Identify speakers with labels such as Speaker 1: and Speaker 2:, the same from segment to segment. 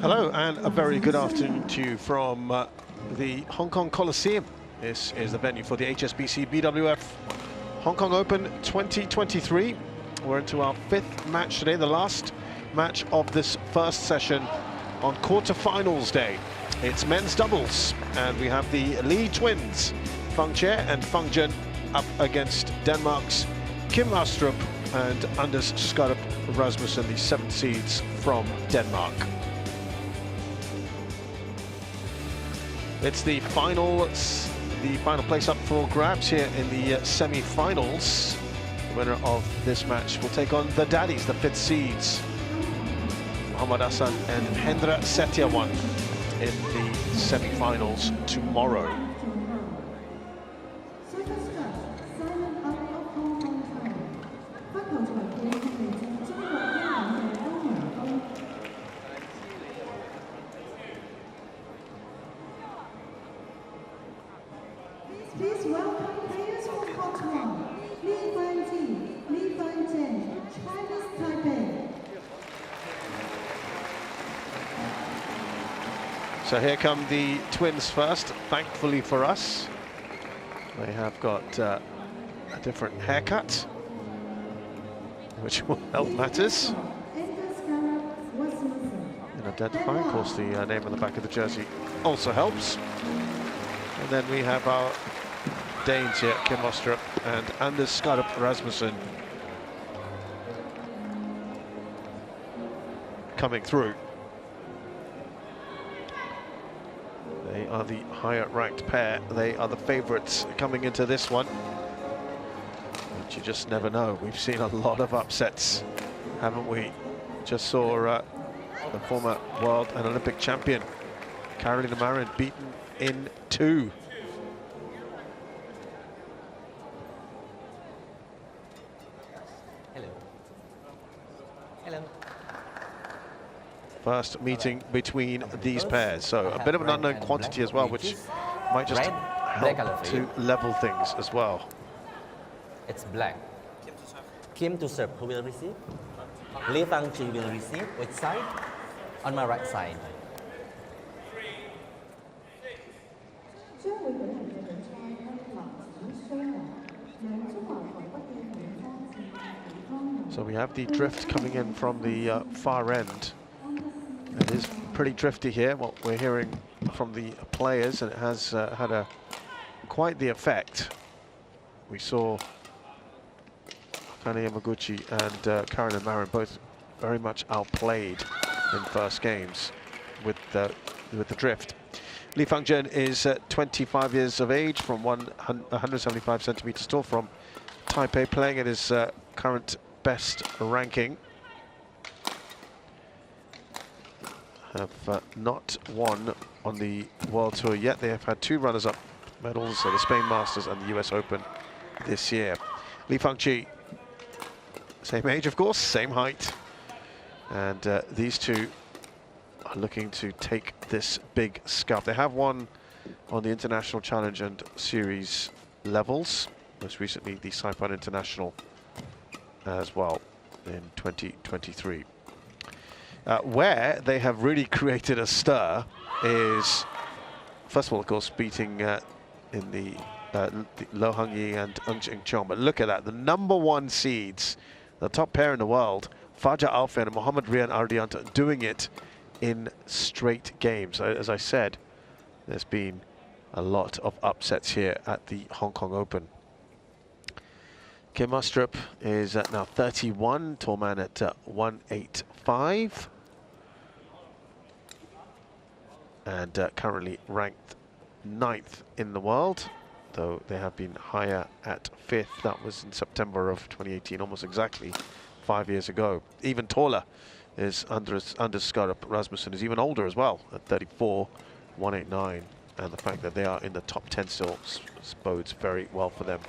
Speaker 1: Hello and a very good afternoon to you from the Hong Kong Coliseum. This is the venue for the HSBC BWF Hong Kong Open 2023. We're into our fifth match today, the last match of this first session on quarterfinals day. It's men's doubles, and we have the Lee twins, Fang-Chih and Fang-Jen, up against Denmark's Kim Astrup and Anders Rasmussen, the 7th seeds from Denmark. It's the final place up for grabs here in the semi-finals. The winner of this match will take on the daddies, the 5th seeds, Muhammad Hassan and Hendra Setiawan, in the semi-finals tomorrow.
Speaker 2: Please welcome players from Court 1, Lee Fang-Chih, Lee Fang-Jen, Chinese Taipei.
Speaker 1: So here come the twins first, thankfully for us. They have got a different haircut, which will help matters in identifying. Of course, the name on the back of the jersey also helps. And then we have our Danes here, Kim Astrup and Anders Rasmussen, coming through. They are the higher ranked pair. They are the favourites coming into this one. But you just never know. We've seen a lot of upsets, haven't we? Just saw the former world and Olympic champion Carolina Marin beaten in 2. First meeting between these pairs, so a bit of an unknown quantity as well, which might just help to level things as well.
Speaker 3: It's black. Kim to serve, who will receive? Lee Fang-Chih will receive. Which side? On my right side.
Speaker 1: So we have the drift coming in from the far end. It is pretty drifty here, what we're hearing from the players, and it has had quite the effect. We saw Kane Yamaguchi and Carolina Marin both very much outplayed in first games with the drift. Lee Fang-Jen is 25 years of age, from 175 centimeters tall, from Taipei, playing at his current best ranking. Have not won on the World Tour yet. They have had 2 runners-up medals, the Spain Masters and the US Open this year. Lee Fang-Chih, same age, of course, same height. And these two are looking to take this big scuff. They have won on the International Challenge and Series levels, most recently the Saipan International as well in 2023. Where they have really created a stir is, first of all, of course, beating in the Lo Hung-Yi and Ng Ching-Chong. But look at that, the #1 seeds, the top pair in the world, Fajar Alfian and Mohammad Rian Ardianta, doing it in straight games. As I said, there's been a lot of upsets here at the Hong Kong Open. Kim Astrup is now 31, tall man at 185. And currently ranked 9th in the world, though they have been higher at 5th. That was in September of 2018, almost exactly 5 years ago. Even taller is Anders Rasmussen, is even older as well, at 34, 189. And the fact that they are in the top 10 still bodes very well for them.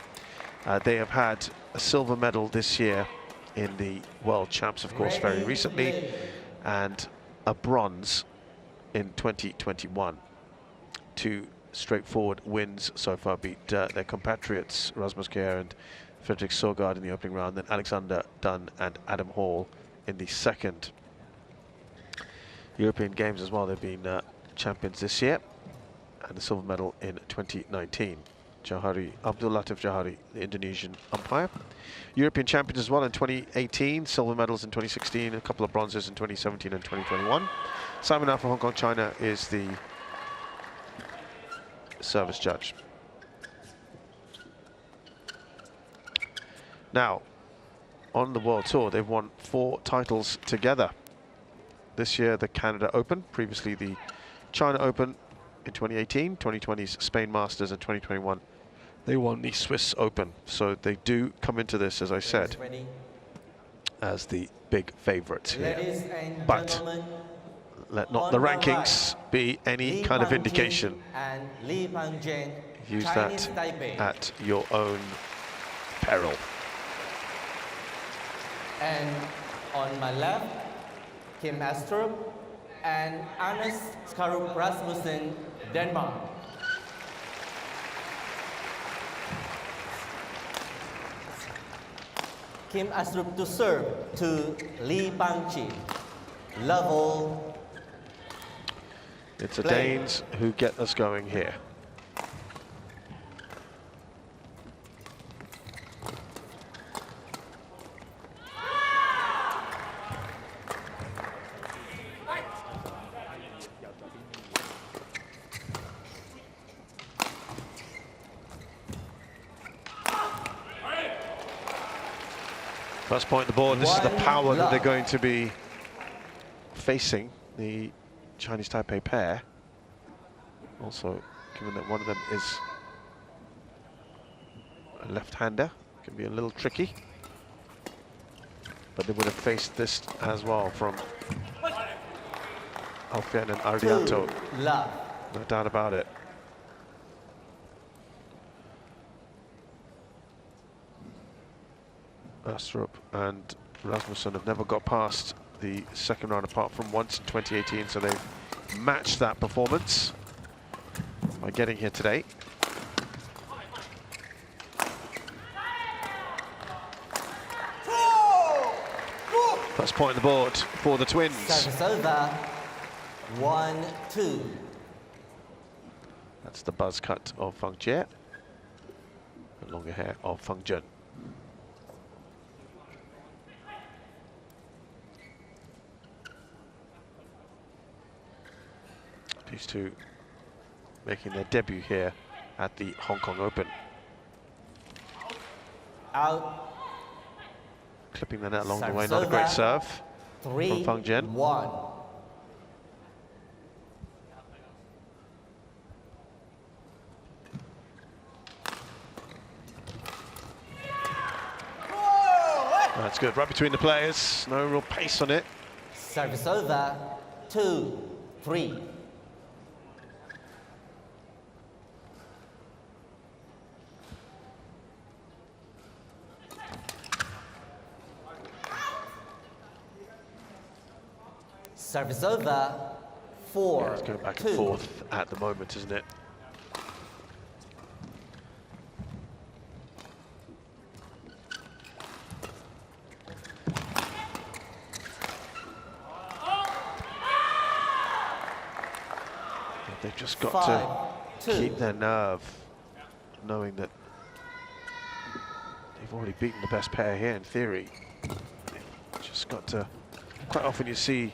Speaker 1: They have had a silver medal this year in the World Champs, of course, very recently, and a bronze in 2021. 2 straightforward wins so far, beat their compatriots Rasmus Kjær and Fredrik Søgaard in the opening round, then Alexander Dunn and Adam Hall in the second. European Games as well. They've been champions this year, and the silver medal in 2019. Johari, Abdul Latif Johari, the Indonesian umpire. European champions as well in 2018, silver medals in 2016, a couple of bronzes in 2017 and 2021. Simon Au from Hong Kong, China is the service judge. Now, on the World Tour, they've won 4 titles together. This year, the Canada Open, previously the China Open in 2018, 2020's Spain Masters, and 2021 they won the Swiss Open. So they do come into this, as I said, as the big favourites here. But let not the rankings be any kind of indication. Use that at your own peril.
Speaker 3: And on my left, Kim Astrup and Anders Skarup Rasmussen, Denmark. Kim Astrup to serve to Fang-Chih. Level.
Speaker 1: It's the Danes who get us going here. First point on the board. This is the power that they're going to be facing, the Chinese Taipei pair. Also, given that one of them is a left-hander, can be a little tricky. But they would have faced this as well from Alfian and Ardianto. No doubt about it. Astrup and Rasmussen have never got past the second round apart from once in 2018, so they've matched that performance by getting here today. First point on the board for the twins.
Speaker 3: Service over. 1-2.
Speaker 1: That's the buzz cut of Fang-Chih, the longer hair of Fang-Jen. These two making their debut here at the Hong Kong Open.
Speaker 3: Out.
Speaker 1: Clipping the net along the way, not a great serve from Fang-Jen.
Speaker 3: 3-1.
Speaker 1: That's good, right between the players, no real pace on it.
Speaker 3: Service over. 2-3. Service over. 4-2.
Speaker 1: Yeah, it's going back and forth at the moment, isn't it? They've just got to keep their nerve, knowing that they've already beaten the best pair here in theory. They've just got to, quite often you see,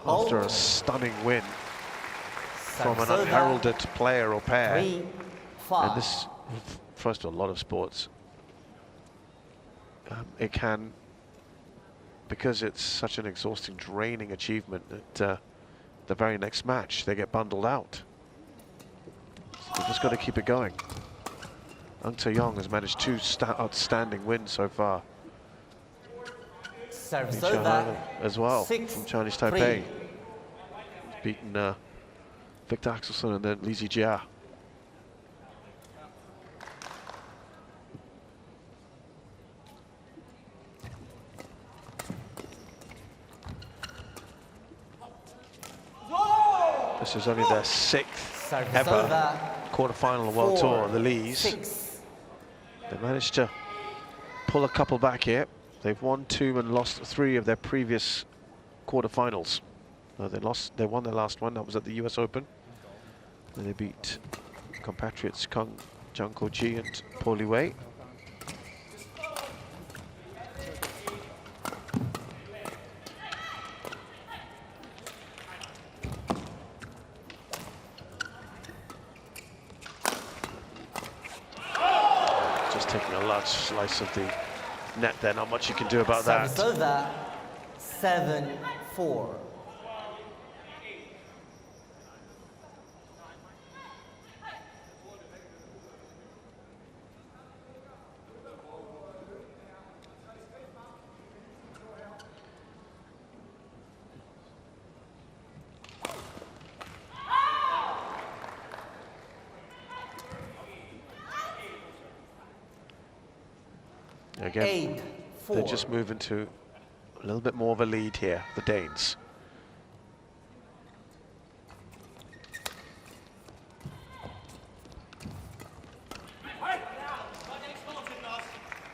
Speaker 1: after a stunning win from an unheralded player or pair, and this refers to a lot of sports, it can, because it's such an exhausting, draining achievement, that the very next match they get bundled out. So they've just got to keep it going. Ang Tae-yong has managed 2 outstanding wins so far.
Speaker 3: Service
Speaker 1: as well from Chinese Taipei. He's beaten Victor Axelsen and then Li Zijia. This is only their 6th ever quarterfinal World Tour, the Lees. They managed to pull a couple back here. They've won 2 and lost 3 of their previous quarterfinals. No, they won their last one. That was at the US Open. And they beat compatriots Fang-Jen and Paul Wei. Just taking a large slice of the net there. Not much you can do about that.
Speaker 3: So that 7-4.
Speaker 1: Again, they're just moving to a little bit more of a lead here, the Danes.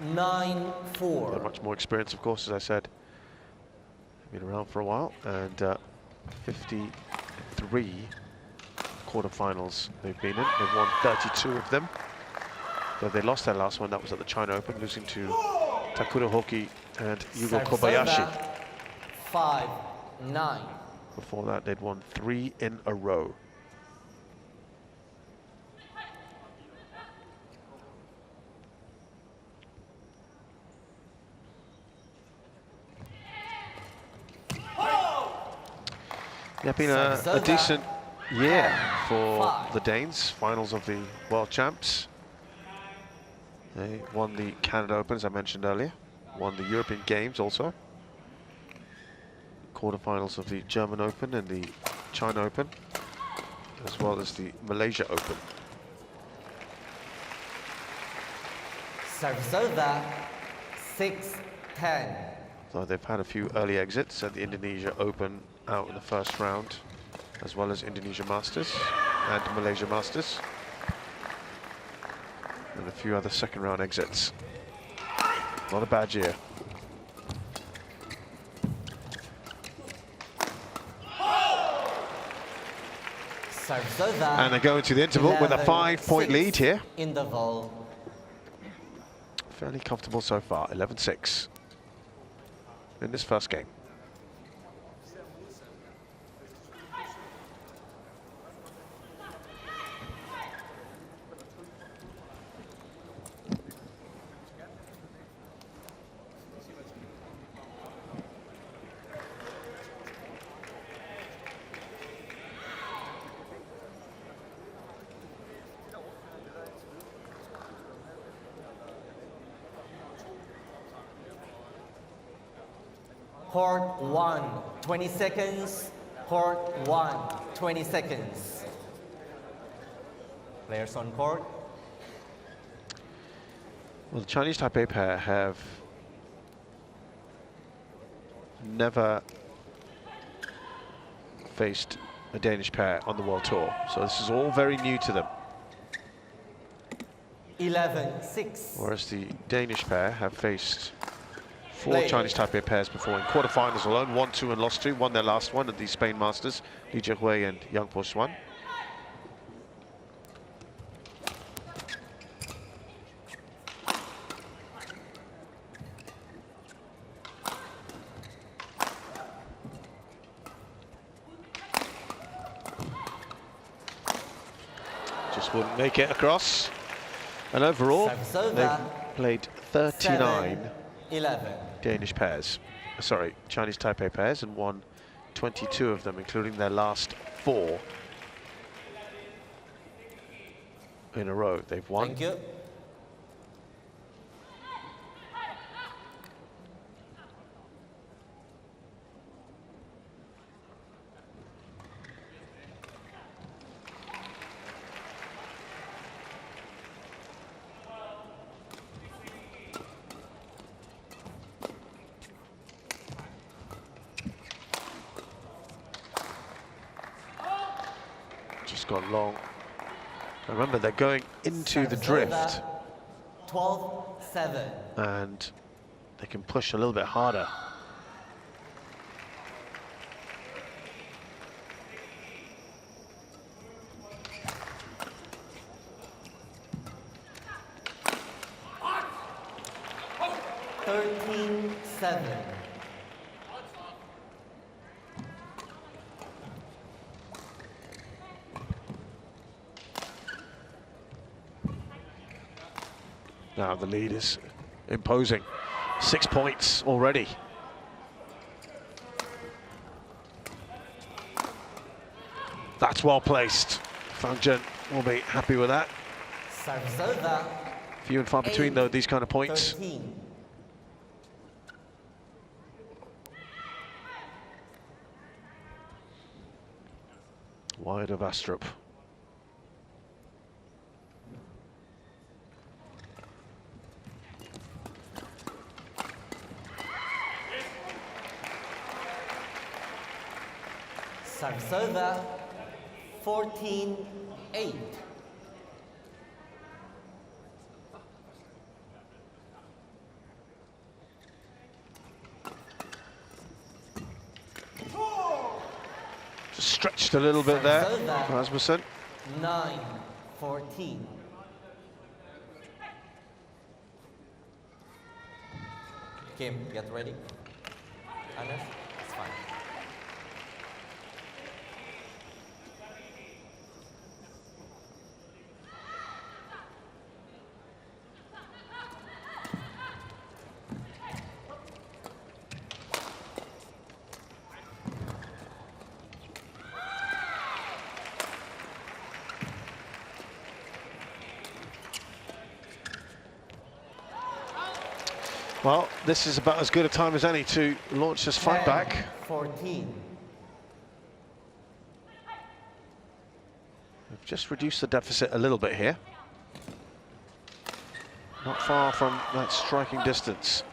Speaker 3: They're
Speaker 1: much more experienced, of course, as I said. Been around for a while, and 53 quarterfinals they've been in. They've won 32 of them. Though they lost their last one, that was at the China Open, losing to Takuro Hoki and Yugo Kobayashi.
Speaker 3: 5-9.
Speaker 1: Before that, they'd won 3 in a row. Yeah, been a decent year for the Danes. Finals of the World Champs. They won the Canada Open, as I mentioned earlier. Won the European Games also. Quarterfinals of the German Open and the China Open, as well as the Malaysia Open.
Speaker 3: Service over, 6-10.
Speaker 1: So they've had a few early exits at the Indonesia Open out in the first round, as well as Indonesia Masters and Malaysia Masters. And a few other second round exits. Not a bad year. And they go into the interval with a 5-point lead here.
Speaker 3: Interval.
Speaker 1: Fairly comfortable so far, 11-6 in this first game.
Speaker 3: Court 1, 20 seconds. Court 1, 20 seconds. Players on court.
Speaker 1: Well, the Chinese Taipei pair have never faced a Danish pair on the World Tour, so this is all very new to them.
Speaker 3: 11-6.
Speaker 1: Whereas the Danish pair have faced 4 Chinese Taipei pairs before in quarterfinals alone, won 2 and lost 2, won their last one at the Spain Masters, Li Jiahui and Yang Po Xuan. Just wouldn't make it across. And overall, they've played 39 Danish pairs, sorry, Chinese Taipei pairs, and won 22 of them, including their last 4 in a row. They've won.
Speaker 3: Thank you.
Speaker 1: Gone long. Remember, they're going into the drift.
Speaker 3: 12-7.
Speaker 1: And they can push a little bit harder.
Speaker 3: 13-7.
Speaker 1: Now the lead is imposing. 6 points already. That's well placed. Fang-Jen will be happy with that.
Speaker 3: Service over.
Speaker 1: Few and far between, though, these kind of points.
Speaker 3: 13.
Speaker 1: Wide of Astrup.
Speaker 3: Service over. 14-8.
Speaker 1: Stretched a little bit there, Rasmussen.
Speaker 3: 9-14. Kim, get ready. Anas, it's fine.
Speaker 1: Well, this is about as good a time as any to launch this fight back.
Speaker 3: 14.
Speaker 1: We've just reduced the deficit a little bit here. Not far from that striking distance.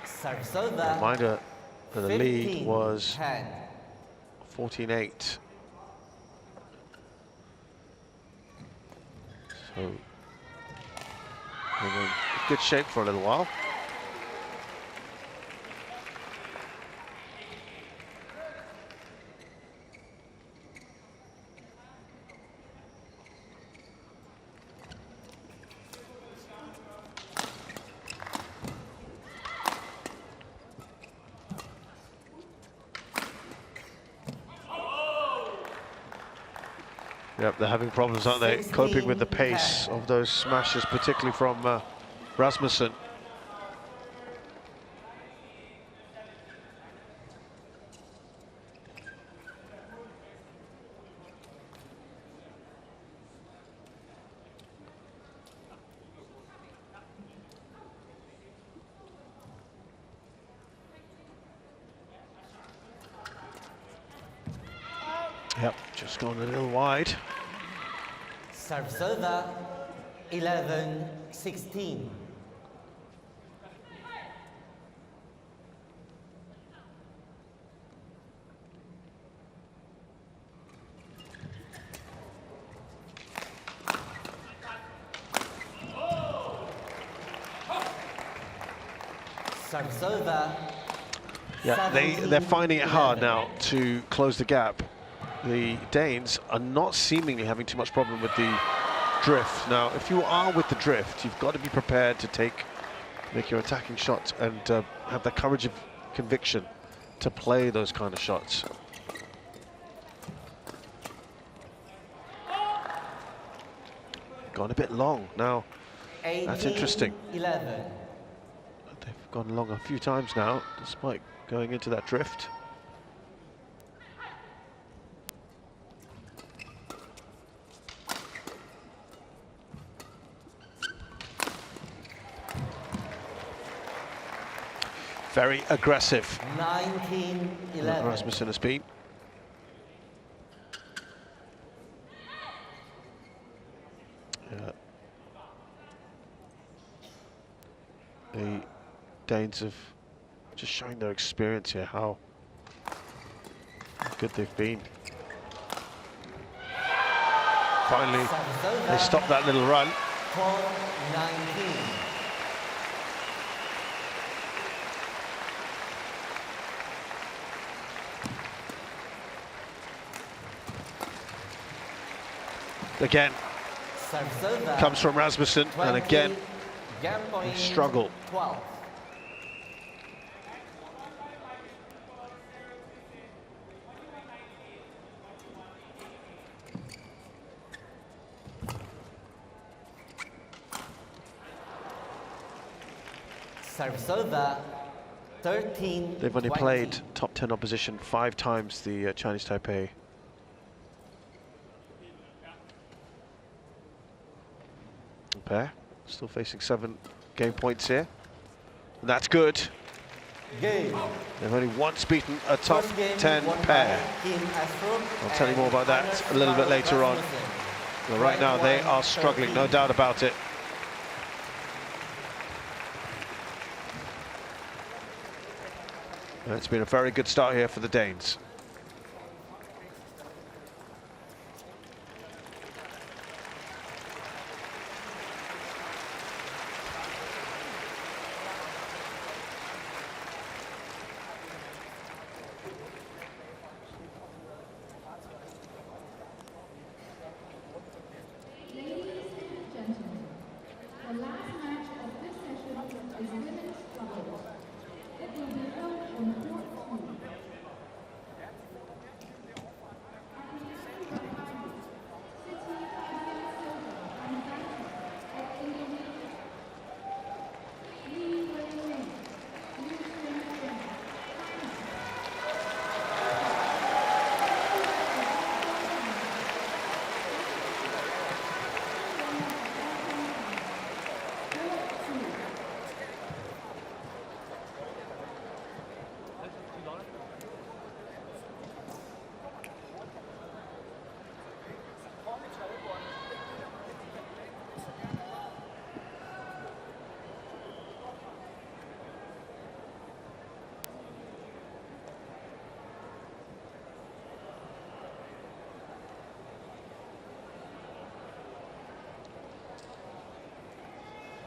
Speaker 3: Service over.
Speaker 1: Reminder that the lead was
Speaker 3: 10.
Speaker 1: 14-8. So we're in good shape for a little while. Yep, they're having problems, aren't they? Coping with the pace of those smashes, particularly from Rasmussen. Yep, just gone a little wide.
Speaker 3: Service over. 11-16. Service over.
Speaker 1: Yeah, they're finding it hard now to close the gap. The Danes are not seemingly having too much problem with the drift. Now, if you are with the drift, you've got to be prepared to make your attacking shots and have the courage of conviction to play those kind of shots. Gone a bit long now.
Speaker 3: 18,
Speaker 1: that's interesting.
Speaker 3: 11.
Speaker 1: They've gone long a few times now, despite going into that drift. Very aggressive.
Speaker 3: 19-11.
Speaker 1: Rasmussen has been. The Danes have just showing their experience here, how good they've been. Finally, they stopped that little run.
Speaker 3: Court 19.
Speaker 1: Again,
Speaker 3: Serve
Speaker 1: comes from Rasmussen, and again,
Speaker 3: game point
Speaker 1: struggle.
Speaker 3: 12. Serve 13.
Speaker 1: They've only
Speaker 3: 20.
Speaker 1: played top 10 opposition 5 times, the Chinese Taipei. Pair still facing 7 game points here. And that's good.
Speaker 3: Game.
Speaker 1: They've only once beaten a top
Speaker 3: First game
Speaker 1: 10
Speaker 3: won by
Speaker 1: pair.
Speaker 3: Team Astrup
Speaker 1: I'll tell you more about that
Speaker 3: and
Speaker 1: a little bit later on.
Speaker 3: Rasmussen.
Speaker 1: But right now they are struggling, no doubt about it. And it's been a very good start here for the Danes.
Speaker 2: The last match of this session is women's doubles. It will be held on court 2.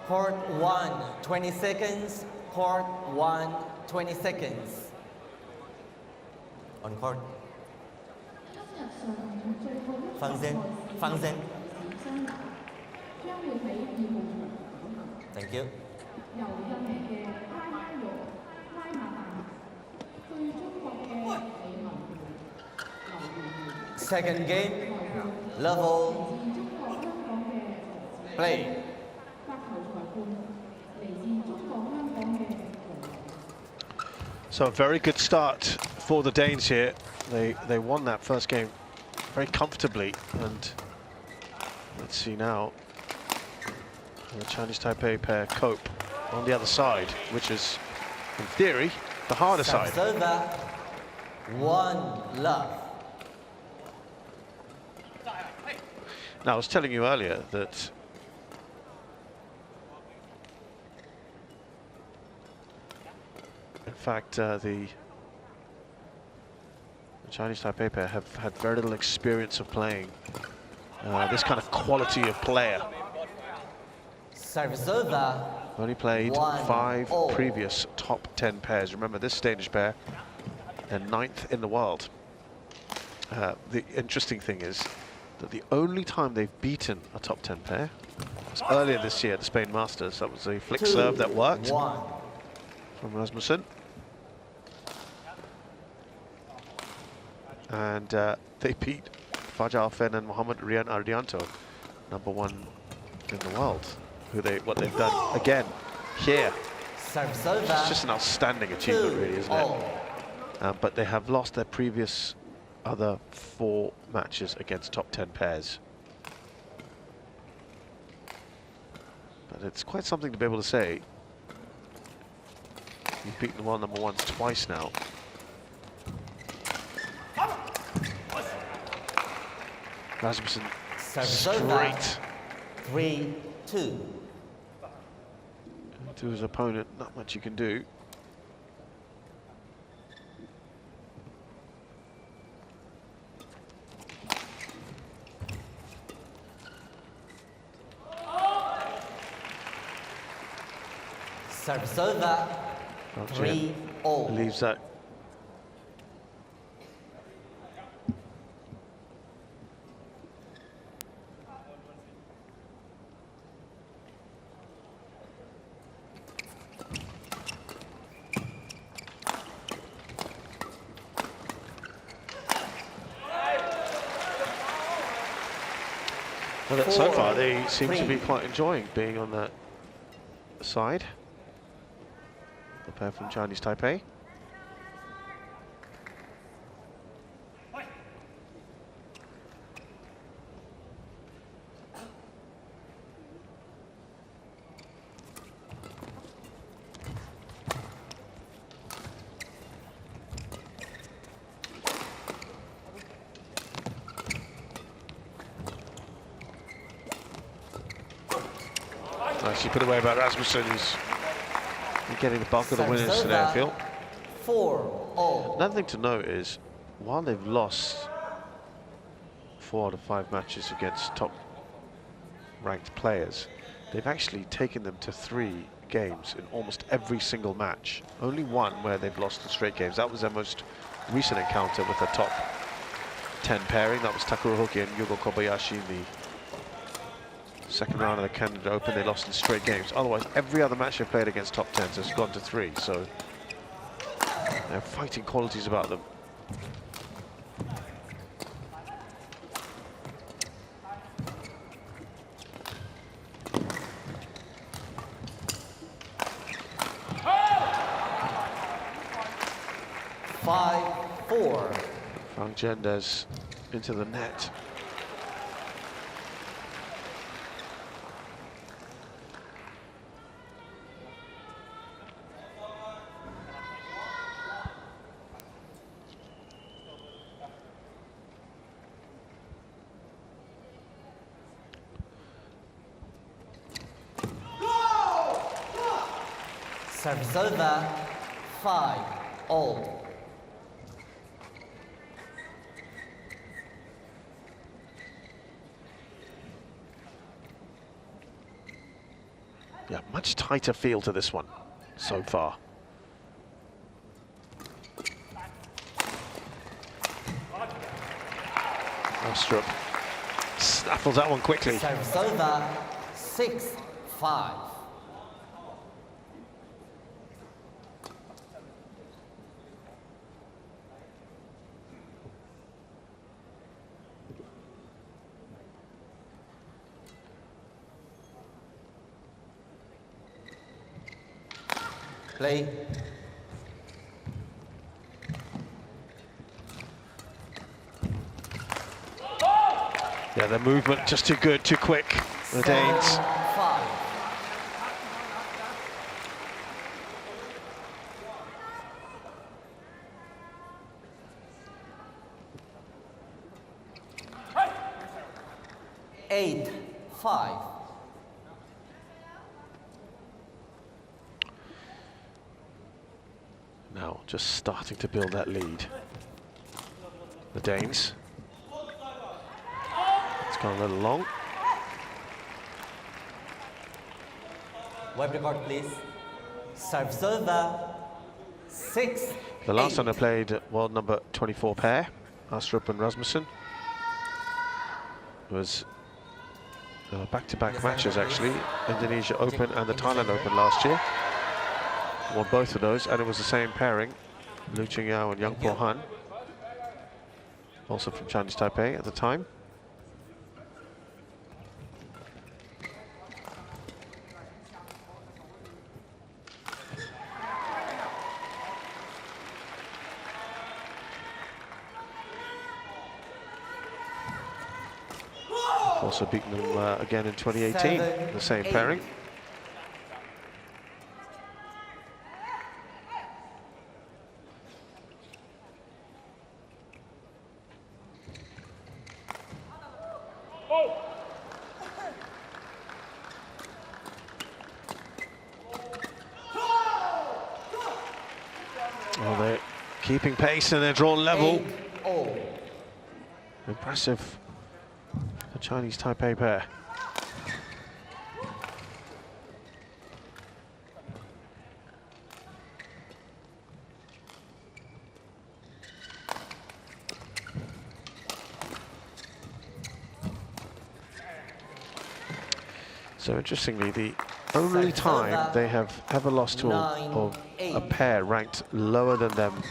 Speaker 3: Court 1, 20 seconds. Court 1, 20 seconds. On court. Fang-Jen. Fang-Jen. Thank you. Second game. Level. Play.
Speaker 1: So a very good start for the Danes here. They won that first game very comfortably, and let's see now the Chinese Taipei pair cope on the other side, which is in theory the harder side.
Speaker 3: Serve 1 love.
Speaker 1: Now I was telling you earlier that in fact the Chinese Taipei pair have had very little experience of playing this kind of quality of player.
Speaker 3: Serve
Speaker 1: Only played 5
Speaker 3: 1-0.
Speaker 1: previous top 10 pairs. Remember, this Danish pair, they're 9th in the world. The interesting thing is that the only time they've beaten a top 10 pair was earlier this year at the Spain Masters. That was a flick serve that worked
Speaker 3: 1.
Speaker 1: from Rasmussen. And they beat Fajar Fen and Mohammad Rian Ardianto, #1 in the world. What they've done again here. It's just an outstanding achievement, really, isn't it? But they have lost their previous other 4 matches against top 10 pairs. But it's quite something to be able to say. You've beaten the world #1s twice now. Rasmussen straight
Speaker 3: 3-2.
Speaker 1: to his opponent, not much you can do.
Speaker 3: Service over.
Speaker 1: Fang-Jen
Speaker 3: 3-0.
Speaker 1: leaves that. Well, so far they seem to be quite enjoying being on that side. The pair from Chinese Taipei. Nicely put away by Rasmussen, who's getting the bulk of the winners today, I feel.
Speaker 3: 4-0.
Speaker 1: Another thing to note is, while they've lost 4 out of 5 matches against top-ranked players, they've actually taken them to 3 games in almost every single match. Only one where they've lost in straight games. That was their most recent encounter with a top 10 pairing. That was Takuro Hoki and Yugo Kobayashi in the second round of the Canada Open. They lost in straight games. Otherwise, every other match they've played against top 10s has gone to 3. So they have fighting qualities about them. Fang-Jen does into the net.
Speaker 3: Service over. 5-0.
Speaker 1: Yeah, much tighter feel to this one so far. Astrup snaffles that one quickly.
Speaker 3: Service over. 6-5. Play.
Speaker 1: Yeah, the movement just too good, too quick. The Danes.
Speaker 3: 5. Eight, 5.
Speaker 1: Now just starting to build that lead. The Danes. It's gone a little long.
Speaker 3: Web record, please. Serve over. 6.
Speaker 1: The last
Speaker 3: 8.
Speaker 1: time they played world number 24 pair, Astrup and Rasmussen, was back-to-back matches actually. Indonesia Open and the Thailand Open last year. Won both of those, and it was the same pairing, Liu Qingyao and Yang Po Han, also from Chinese Taipei at the time. Also beaten them again in 2018, the same pairing. Oh, they're keeping pace and they're drawn level.
Speaker 3: 8-0.
Speaker 1: Impressive, the Chinese Taipei pair. So interestingly, the only time they have ever lost to a pair ranked lower than them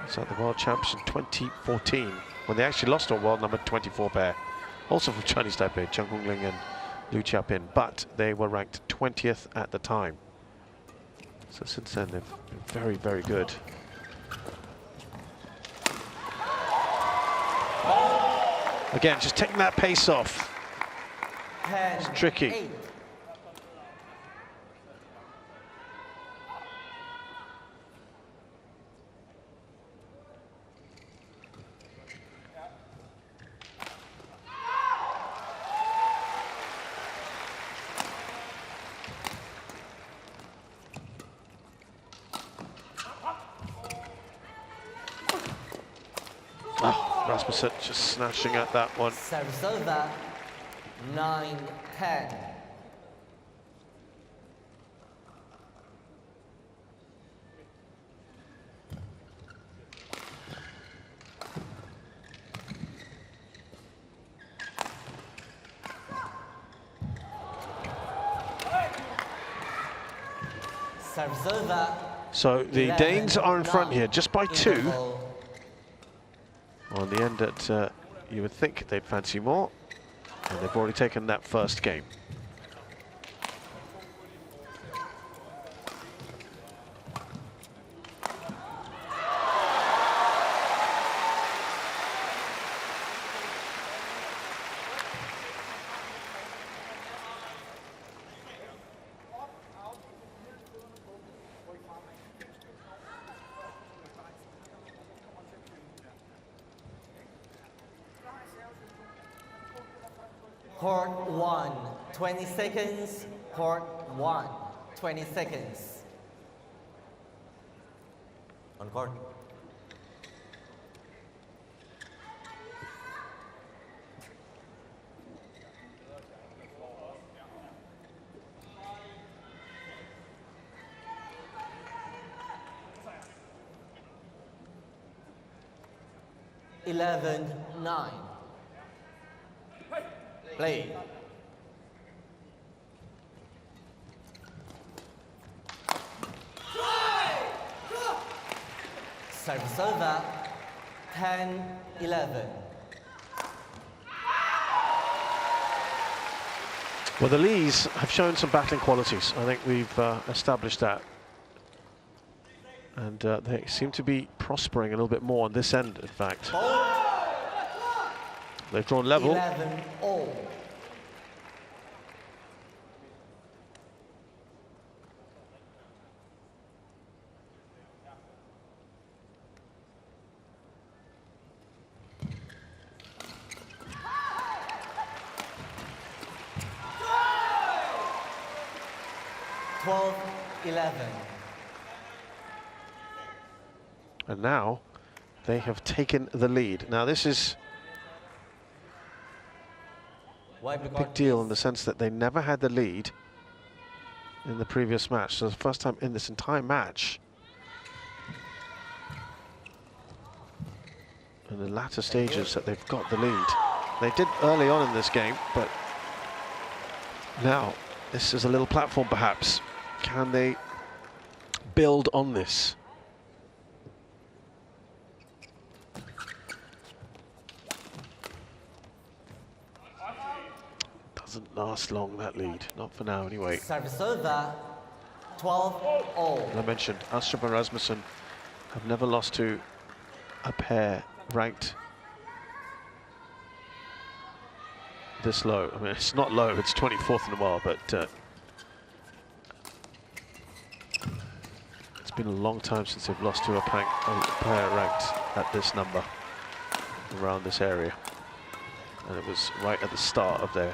Speaker 1: is at the World Champs in 2014, when they actually lost to a world number 24 pair, also from Chinese Taipei, Cheng Hongling and Liu Xiaopin, but they were ranked 20th at the time. So since then, they've been very, very good. Again, just taking that pace off. It's tricky.
Speaker 3: 8.
Speaker 1: Rasmussen just snatching at that one.
Speaker 3: Service over, 9-10. Service over.
Speaker 1: So the Danes are in front here, just by 2. On the end that you would think they'd fancy more, and they've already taken that first game.
Speaker 3: Court 1, 20 seconds. Court 1, 20 seconds. On court. Eleven, 9. Play. Service over, 10-11.
Speaker 1: Well, the Lees have shown some battling qualities. I think we've established that. And they seem to be prospering a little bit more on this end, in fact. They've drawn level.
Speaker 3: 11-all.
Speaker 1: And now they have taken the lead. Now this is a big deal in the sense that they never had the lead in the previous match. So the first time in this entire match, in the latter stages, that they've got the lead. They did early on in this game, but now this is a little platform perhaps. Can they build on this? Doesn't last long, that lead. Not for now, anyway.
Speaker 3: Service over, 12-all.
Speaker 1: As I mentioned, Astrup and Rasmussen have never lost to a pair ranked this low. I mean, it's not low, it's 24th in the world, but it's been a long time since they've lost to a pair ranked at this number around this area. And it was right at the start of their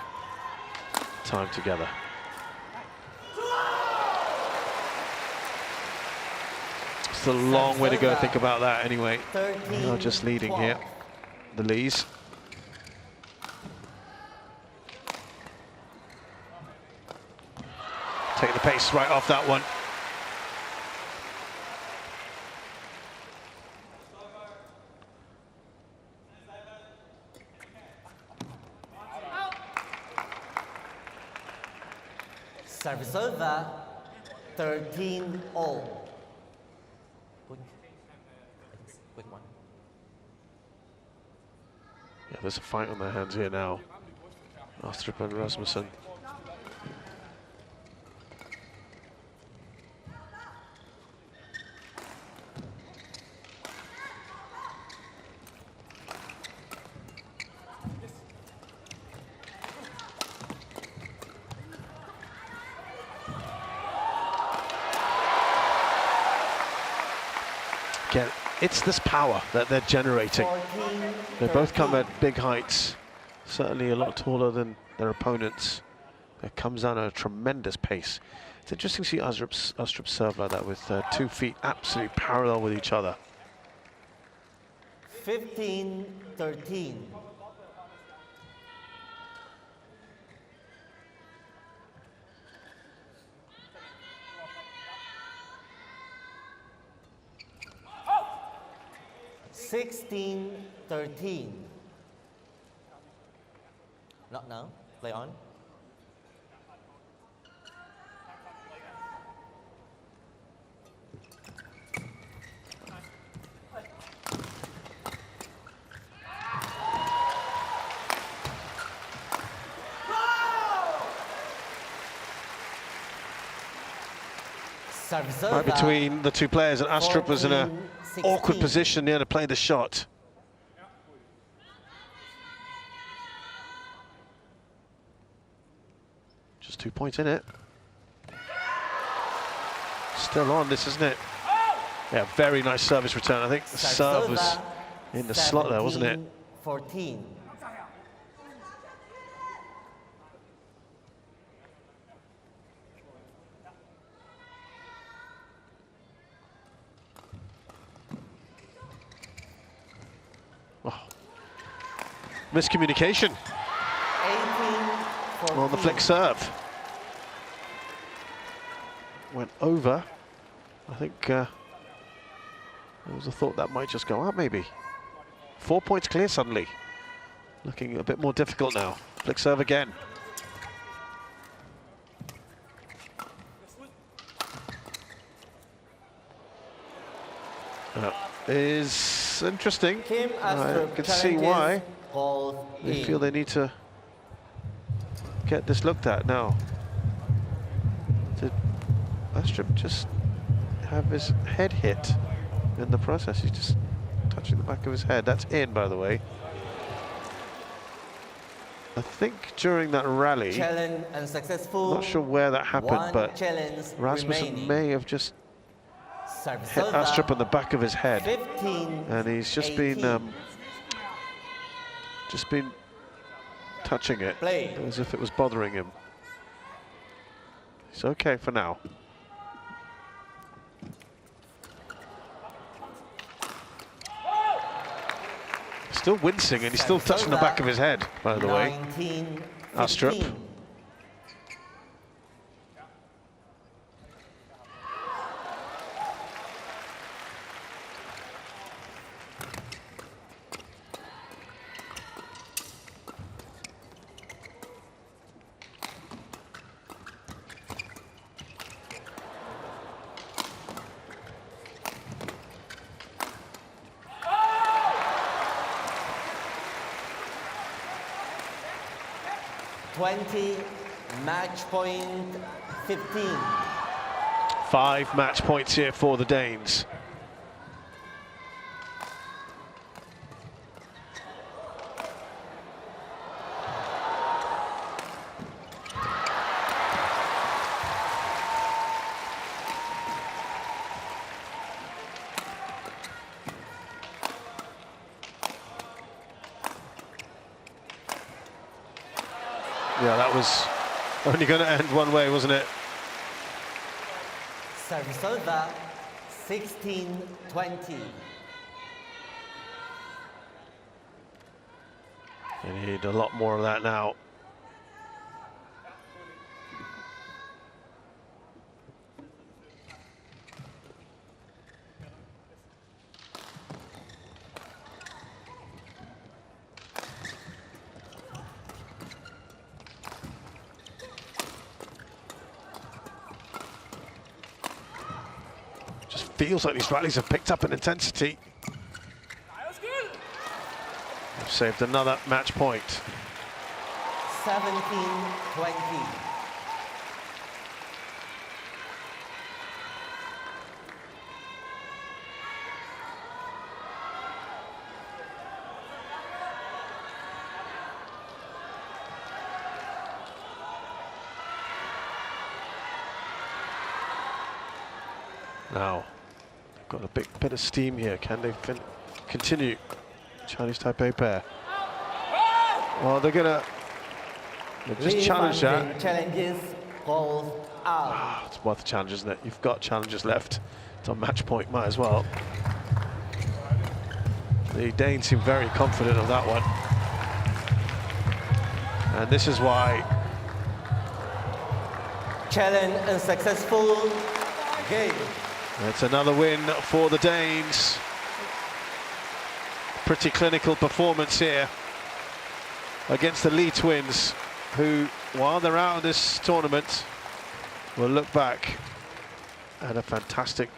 Speaker 1: time together. It's a long way to go, think about that anyway. They're just leading here, the Lees. Take the pace right off that one.
Speaker 3: Service over 13-all. Quick one.
Speaker 1: Yeah, there's a fight on their hands here now. Astrup and Rasmussen. Again, it's this power that they're generating. They both come at big heights, certainly a lot taller than their opponents. It comes down at a tremendous pace. It's interesting to see Astrup serve like that with 2 feet absolutely parallel with each other.
Speaker 3: 15-13. Sixteen, 13. Not now. Play on.
Speaker 1: Right between the two players, and Astrup was in an awkward position there to play the shot. Just 2 points in it. Still on this, isn't it? Yeah, very nice service return. I think the serve was in the slot there, wasn't it?
Speaker 3: 14.
Speaker 1: Miscommunication
Speaker 3: 18,
Speaker 1: on the flick serve. Went over. I think there was a thought that might just go out, maybe. 4 points clear suddenly. Looking a bit more difficult now. Flick serve again. Is interesting. I can see why. They feel they need to get this looked at now. Did Astrup just have his head hit in the process? He's just touching the back of his head. That's in, by the way. I think during that rally,
Speaker 3: challenge unsuccessful.
Speaker 1: Not sure where that happened, but Rasmussen may have just hit Astrup on the back of his head,
Speaker 3: 15,
Speaker 1: and he's just
Speaker 3: 18.
Speaker 1: been touching it as if it was bothering him. It's okay for now. Still wincing, and he's still touching the back of his head, by the way. Astrup.
Speaker 3: Match point 15.
Speaker 1: 5 match points here for the Danes. Yeah, that was only going to end one way, wasn't it?
Speaker 3: Service over, 16-20.
Speaker 1: They need a lot more of that now. feels like these rallies have picked up in intensity. They've saved another match point.
Speaker 3: 17-20.
Speaker 1: Now, they've got a big bit of steam here. Can they continue? Chinese Taipei pair. Well, they're just challenge that.
Speaker 3: Challenges goes out.
Speaker 1: It's worth a challenge, isn't it? You've got challenges left. It's on match point, might as well. The Danes seem very confident of that one. And this is why.
Speaker 3: Challenge unsuccessful. Game.
Speaker 1: It's another win for the Danes. Pretty clinical performance here against the Lee twins, who, while they're out of this tournament, will look back at a fantastic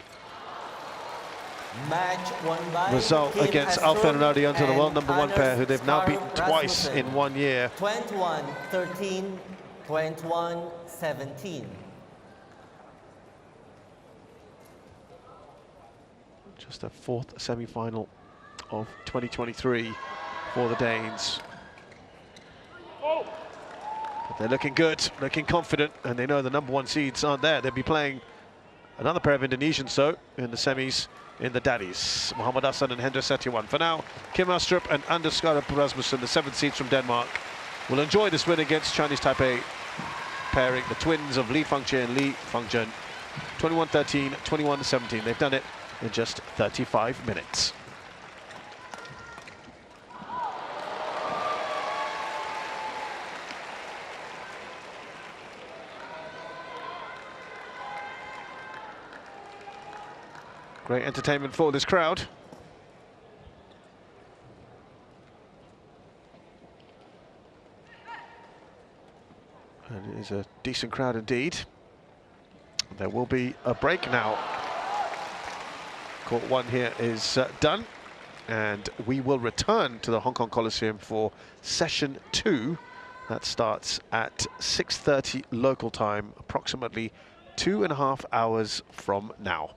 Speaker 3: match won by
Speaker 1: result
Speaker 3: Kim
Speaker 1: against
Speaker 3: Astrup
Speaker 1: Alpha and Odianto, the world number one pair, who they've now beaten
Speaker 3: Rasmussen.
Speaker 1: twice in 1 year.
Speaker 3: 21-13, 21-17.
Speaker 1: Just a fourth semi-final of 2023 for the Danes. But they're looking good, looking confident, and they know the number one seeds aren't there. They'll be playing another pair of Indonesians, though, in the semis in the Daddies. Muhammad Hassan and Hendra Setiawan. For now, Kim Astrup and Anders Rasmussen, the 7th seeds from Denmark, will enjoy this win against Chinese Taipei, pairing the twins of Li Fang-Chih and Li Fang-Jen. 21-13, 21-17. They've done it in just 35 minutes. Great entertainment for this crowd. And it is a decent crowd indeed. There will be a break now. Court 1 here is done, and we will return to the Hong Kong Coliseum for session 2. That starts at 6:30 local time, approximately 2.5 hours from now.